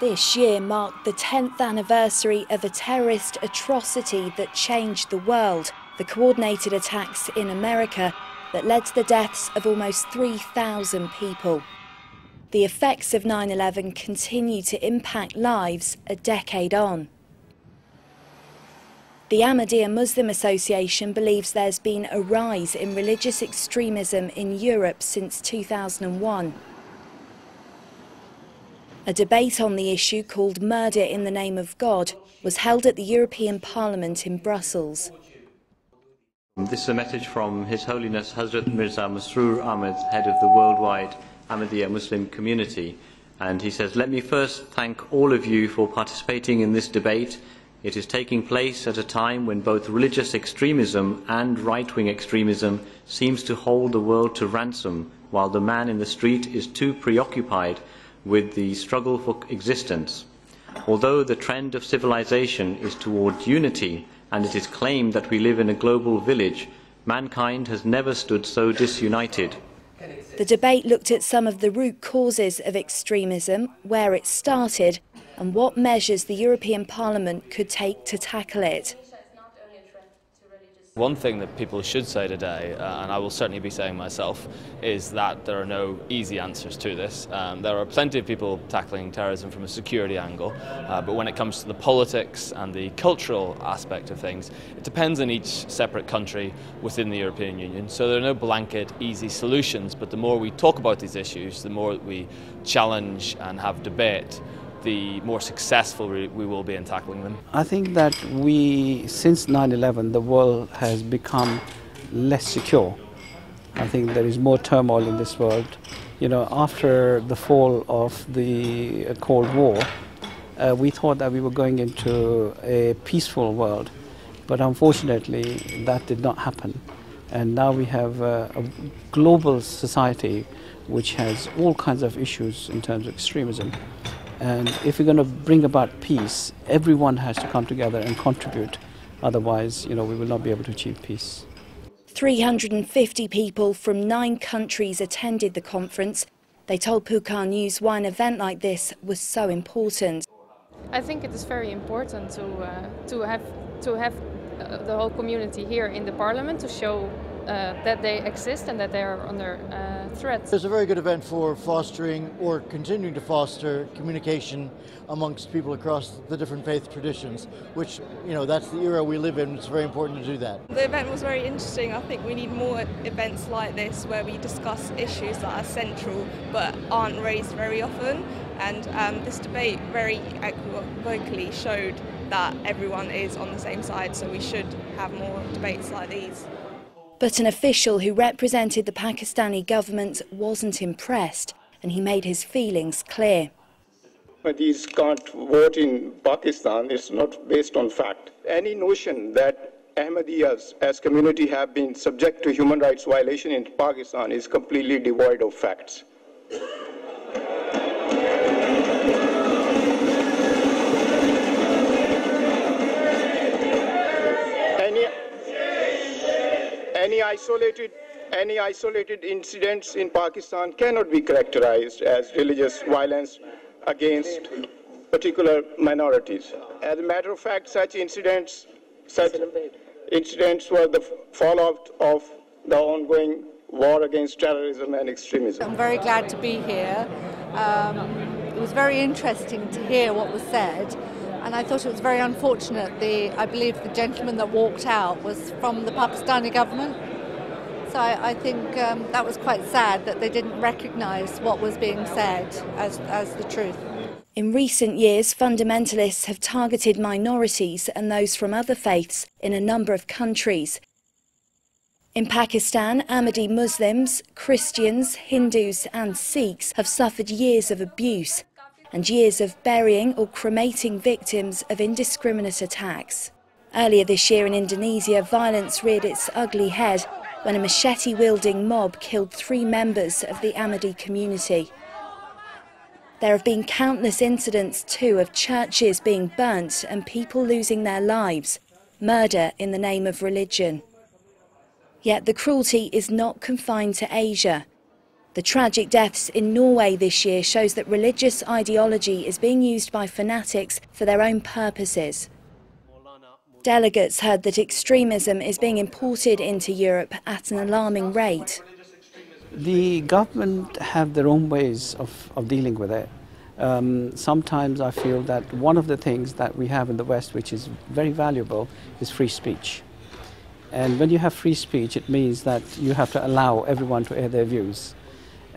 This year marked the 10th anniversary of a terrorist atrocity that changed the world, the coordinated attacks in America that led to the deaths of almost 3,000 people. The effects of 9/11 continue to impact lives a decade on. The Ahmadiyya Muslim Association believes there's been a rise in religious extremism in Europe since 2001. A debate on the issue called Murder in the Name of God was held at the European Parliament in Brussels. This is a message from His Holiness Hazrat Mirza Masroor Ahmed, head of the worldwide Ahmadiyya Muslim community. And he says, "Let me first thank all of you for participating in this debate. It is taking place at a time when both religious extremism and right-wing extremism seems to hold the world to ransom, while the man in the street is too preoccupied with the struggle for existence. Although the trend of civilization is towards unity, and it is claimed that we live in a global village, mankind has never stood so disunited." The debate looked at some of the root causes of extremism, where it started, and what measures the European Parliament could take to tackle it. One thing that people should say today, and I will certainly be saying myself, is that there are no easy answers to this. There are plenty of people tackling terrorism from a security angle, but when it comes to the politics and the cultural aspect of things, it depends on each separate country within the European Union. So there are no blanket, easy solutions, but the more we talk about these issues, the more we challenge and have debate, the more successful we will be in tackling them. I think that since 9/11, the world has become less secure. I think there is more turmoil in this world. You know, after the fall of the Cold War, we thought that we were going into a peaceful world, but unfortunately that did not happen. And now we have a global society which has all kinds of issues in terms of extremism. And if we're going to bring about peace, everyone has to come together and contribute. Otherwise, we will not be able to achieve peace. 350 people from 9 countries attended the conference. They told Puka News why an event like this was so important. I think it is very important to have the whole community here in the Parliament to show that they exist and that they are under threat. It's a very good event for fostering or continuing to foster communication amongst people across the different faith traditions, which, that's the era we live in. It's very important to do that. The event was very interesting. I think we need more events like this where we discuss issues that are central but aren't raised very often. And this debate very vocally showed that everyone is on the same side, so we should have more debates like these. But an official who represented the Pakistani government wasn't impressed, and he made his feelings clear. Ahmadis can't vote in Pakistan. It's not based on fact. Any notion that Ahmadiyyas as community have been subject to human rights violation in Pakistan is completely devoid of facts. Any isolated incidents in Pakistan cannot be characterized as religious violence against particular minorities. As a matter of fact, such incidents were the fallout of the ongoing war against terrorism and extremism. I'm very glad to be here. It was very interesting to hear what was said. And I thought it was very unfortunate. I believe the gentleman that walked out was from the Pakistani government. So I think that was quite sad that they didn't recognise what was being said as the truth. In recent years, fundamentalists have targeted minorities and those from other faiths in a number of countries. In Pakistan, Ahmadi Muslims, Christians, Hindus and Sikhs have suffered years of abuse and years of burying or cremating victims of indiscriminate attacks. Earlier this year in Indonesia, violence reared its ugly head when a machete-wielding mob killed 3 members of the Ahmadi community. There have been countless incidents too of churches being burnt and people losing their lives, murder in the name of religion. Yet the cruelty is not confined to Asia. The tragic deaths in Norway this year shows that religious ideology is being used by fanatics for their own purposes. Delegates heard that extremism is being imported into Europe at an alarming rate. The government have their own ways of dealing with it. Sometimes I feel that one of the things that we have in the West, which is very valuable, is free speech. And when you have free speech, it means that you have to allow everyone to air their views.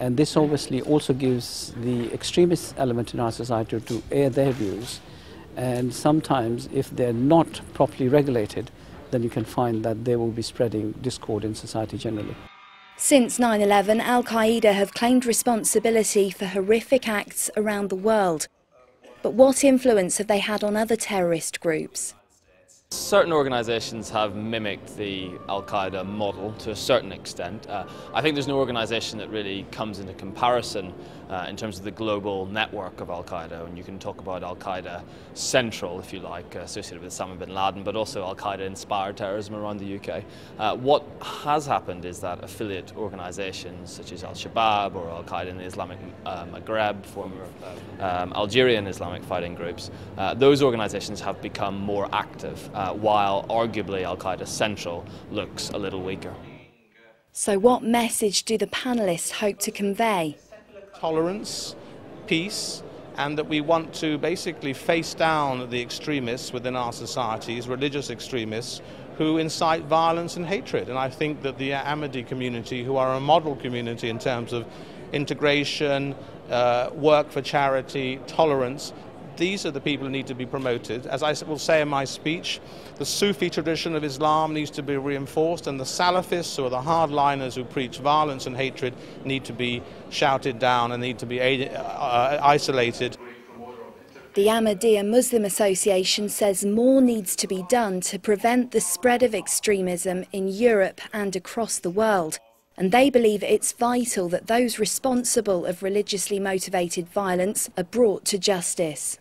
And this obviously also gives the extremist element in our society to air their views. And sometimes, if they're not properly regulated, then you can find that they will be spreading discord in society generally. Since 9/11, Al-Qaeda have claimed responsibility for horrific acts around the world. But what influence have they had on other terrorist groups? Certain organisations have mimicked the Al-Qaeda model to a certain extent. I think there's no organisation that really comes into comparison in terms of the global network of Al-Qaeda, and you can talk about Al-Qaeda Central, if you like, associated with Osama bin Laden, but also Al-Qaeda-inspired terrorism around the UK. What has happened is that affiliate organisations such as Al-Shabaab or Al-Qaeda in the Islamic Maghreb, former Algerian Islamic fighting groups, those organisations have become more active, while arguably Al-Qaeda Central looks a little weaker. So what message do the panellists hope to convey? Tolerance, peace, and that we want to basically face down the extremists within our societies, religious extremists, who incite violence and hatred. And I think that the Ahmadi community, who are a model community in terms of integration, work for charity, tolerance, these are the people who need to be promoted. As I will say in my speech, the Sufi tradition of Islam needs to be reinforced, and the Salafists, or the hardliners who preach violence and hatred, need to be shouted down and need to be isolated. The Ahmadiyya Muslim Association says more needs to be done to prevent the spread of extremism in Europe and across the world. And they believe it's vital that those responsible of religiously motivated violence are brought to justice.